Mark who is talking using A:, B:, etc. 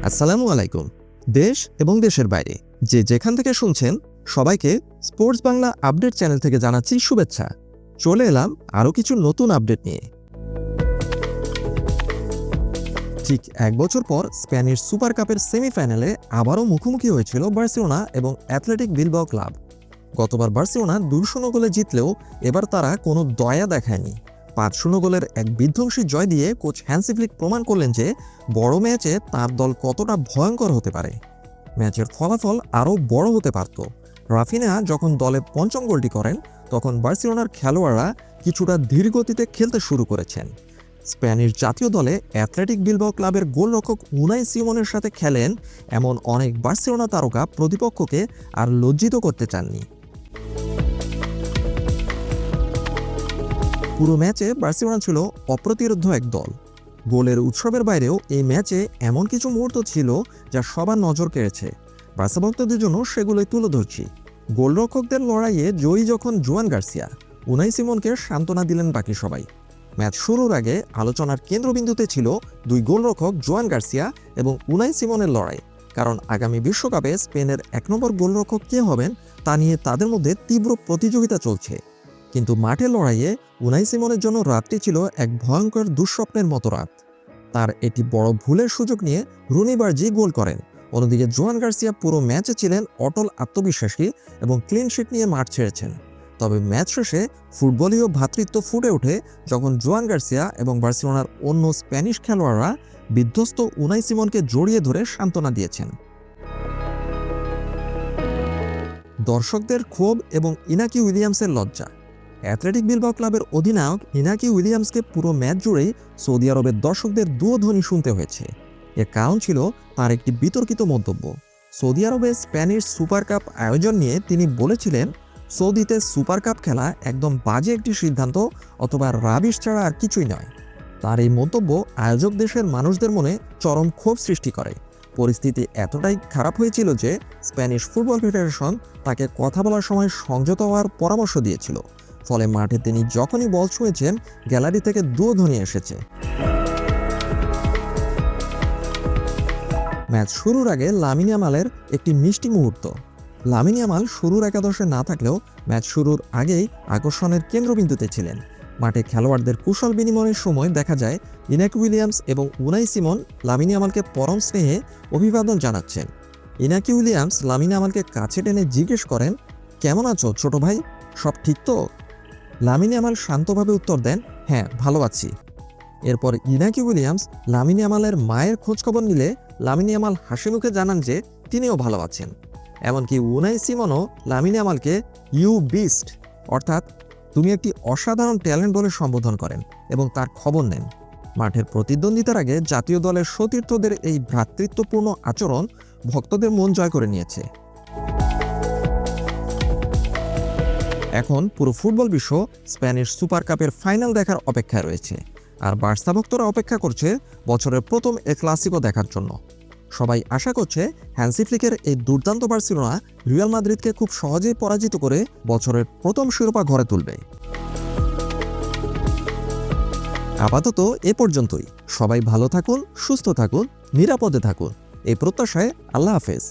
A: আসসালামু আলাইকুম। দেশ এবং দেশের বাইরে যে যেখান থেকে শুনছেন সবাইকে স্পোর্টস বাংলা আপডেট চ্যানেল থেকে জানাচ্ছি শুভেচ্ছা। চলে এলাম আরও কিছু নতুন আপডেট নিয়ে। ঠিক এক বছর পর স্প্যানিশ সুপার কাপের সেমিফাইনালে আবারও মুখোমুখি হয়েছিল বার্সেলোনা এবং অ্যাথলেটিক বিলবাও ক্লাব। গতবার বার্সেলোনা 2-0 গোলে জিতলেও এবার তারা কোনো দয়া দেখায়নি। 5-0 গোলের এক বিধ্বংসী জয় দিয়ে কোচ হ্যান্সি ফ্লিক প্রমাণ করলেন যে বড় ম্যাচে তার দল কতটা ভয়ঙ্কর হতে পারে। ম্যাচের ফলাফল আরও বড় হতে পারত। রাফিনা যখন দলে পঞ্চম গোলটি করেন তখন বার্সেলোনার খেলোয়াড়রা কিছুটা ধীরগতিতে খেলতে শুরু করেছেন। স্প্যানিশ জাতীয় দলে অ্যাথলেটিক বিলবাও ক্লাবের গোলরক্ষক উনাই সিমনের সাথে খেলেন এমন অনেক বার্সেলোনা তারকা প্রতিপক্ষকে আর লজ্জিত করতে চাননি। পুরো ম্যাচে বার্সেলোনা ছিল অপ্রতিরোধ্য এক দল। গোলের উৎসবের বাইরেও এই ম্যাচে এমন কিছু মুহূর্ত ছিল যা সবার নজর কেড়েছে। বার্সা ভক্তদের জন্য সেগুলোই তুলে ধরছি। গোলরক্ষকদের লড়াইয়ে জয়ী যখন জোয়ান গার্সিয়া, উনাই সিমনকে সান্ত্বনা দিলেন বাকি সবাই। ম্যাচ শুরুর আগে আলোচনার কেন্দ্রবিন্দুতে ছিল দুই গোলরক্ষক জোয়ান গার্সিয়া এবং উনাই সিমনের লড়াই, কারণ আগামী বিশ্বকাপে স্পেনের 1 নম্বর গোলরক্ষক কে হবেন তা নিয়ে তাদের মধ্যে তীব্র প্রতিযোগিতা চলছে। কিন্তু মাঠের লড়াইয়ে উনাই সিমনের জন্য রাতটি ছিল এক ভয়ঙ্কর দুঃস্বপ্নের মতো রাত। তার একটি বড় ভুলের সুযোগ নিয়ে রুনি বার্জি গোল করেন। অন্যদিকে জোয়ান গার্সিয়া পুরো ম্যাচে ছিলেন অটল আত্মবিশ্বাসী এবং ক্লিন শিট নিয়ে মাঠ ছেড়েছেন। তবে ম্যাচ শেষে ফুটবলীয় ভ্রাতৃত্ব ফুটে ওঠে যখন জোয়ান গার্সিয়া এবং বার্সেলোনার অন্য স্প্যানিশ খেলোয়াড়রা বিধ্বস্ত উনাই সিমনকে জড়িয়ে ধরে সান্ত্বনা দিয়েছেন। দর্শকদের ক্ষোভ এবং ইনাকি উইলিয়ামসের লজ্জা। অ্যাথলেটিক বিলবাও ক্লাবের অধিনায়ক ইনাকি উইলিয়ামসকে পুরো ম্যাচ জুড়েই সৌদি আরবের দর্শকদের দুধ্বনি শুনতে হয়েছে। এর কারণ ছিল তার একটি বিতর্কিত মন্তব্য। সৌদি আরবে স্প্যানিশ সুপার কাপ আয়োজন নিয়ে তিনি বলেছিলেন, সৌদিতে সুপার কাপ খেলা একদম বাজে একটি সিদ্ধান্ত অথবা রাবিশ ছাড়া আর কিছুই নয়। তার এই মন্তব্য আয়োজক দেশের মানুষদের মনে চরম ক্ষোভ সৃষ্টি করে। পরিস্থিতি এতটাই খারাপ হয়েছিল যে স্প্যানিশ ফুটবল ফেডারেশন তাকে কথা বলার সময় সংযত হওয়ার পরামর্শ দিয়েছিল। ফলে মাঠে তিনি যখনই বল ছুঁয়েছেন গ্যালারি থেকে দুধ্বনি এসেছে। ম্যাচ শুরুর আগে লামিন ইয়ামালের একটি মিষ্টি মুহূর্ত। লামিন ইয়ামাল শুরুর একাদশে না থাকলেও ম্যাচ শুরুর আগেই আকর্ষণের কেন্দ্রবিন্দুতে ছিলেন। মাঠে খেলোয়াড়দের কুশল বিনিময়ের সময় দেখা যায় ইনাকি উইলিয়ামস এবং উনাই সিমন লামিন ইয়ামালকে পরম স্নেহে অভিবাদন জানাচ্ছেন। ইনাকি উইলিয়ামস লামিন ইয়ামালকে কাছে টেনে জিজ্ঞেস করেন, কেমন আছো ছোট ভাই, সব ঠিক তো? লামিন ইয়ামাল শান্তভাবে উত্তর দেন, হ্যাঁ ভালো আছি। এরপর ইনাকি উইলিয়ামস লামিন ইয়ামালের মায়ের খোঁজখবর নিলে লামিন ইয়ামাল হাসি মুখে জানান যে তিনিও ভালো আছেন। এমনকি উনাই সিমনও লামিন ইয়ামালকে ইউ বিস্ট অর্থাৎ তুমি একটি অসাধারণ ট্যালেন্ট বলে সম্বোধন করেন এবং তার খবর নেন। মাঠের প্রতিদ্বন্দ্বিতার আগে জাতীয় দলের সতীর্থদের এই ভ্রাতৃত্বপূর্ণ আচরণ ভক্তদের মন জয় করে নিয়েছে। এখন পুরো ফুটবল বিশ্ব স্প্যানিশ সুপার কাপের ফাইনাল দেখার অপেক্ষায় রয়েছে, আর বার্সা ভক্তরা অপেক্ষা করছে বছরের প্রথম এ ক্লাসিকো দেখার জন্য। সবাই আশা করছে হ্যান্সি ফ্লিকের এই দুর্দান্ত বার্সেলোনা রিয়াল মাদ্রিদকে খুব সহজেই পরাজিত করে বছরের প্রথম শিরোপা ঘরে তুলবে। আপাতত এ পর্যন্তই। সবাই ভালো থাকুন, সুস্থ থাকুন, নিরাপদে থাকুন এই প্রত্যাশায় আল্লাহ হাফেজ।